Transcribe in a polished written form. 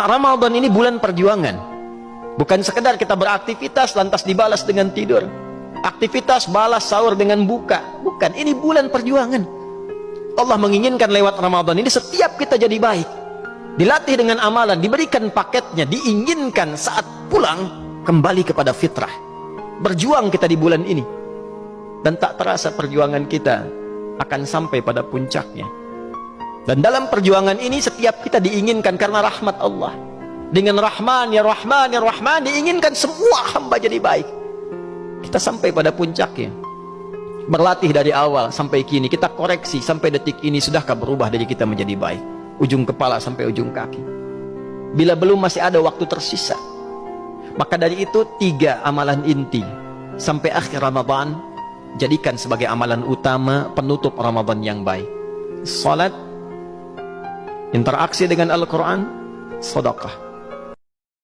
Ramadan ini bulan perjuangan. Bukan sekedar kita beraktivitas lantas dibalas dengan tidur. Aktivitas balas sahur dengan buka. Bukan, ini bulan perjuangan. Allah menginginkan lewat Ramadan ini setiap kita jadi baik. Dilatih dengan amalan, diberikan paketnya, diinginkan saat pulang kembali kepada fitrah. Berjuang kita di bulan ini. Dan tak terasa perjuangan kita akan sampai pada puncaknya. Dan dalam perjuangan ini setiap kita diinginkan karena rahmat Allah. Dengan Rahman ya Rahman ya Rahman diinginkan semua hamba jadi baik. Kita sampai pada puncaknya. Berlatih dari awal sampai kini, kita koreksi sampai detik ini, sudahkah berubah dari kita menjadi baik? Ujung kepala sampai ujung kaki. Bila belum, masih ada waktu tersisa. Maka dari itu 3 amalan inti sampai akhir Ramadan jadikan sebagai amalan utama penutup Ramadan yang baik. Salat, interaksi dengan Al-Quran, sedekah.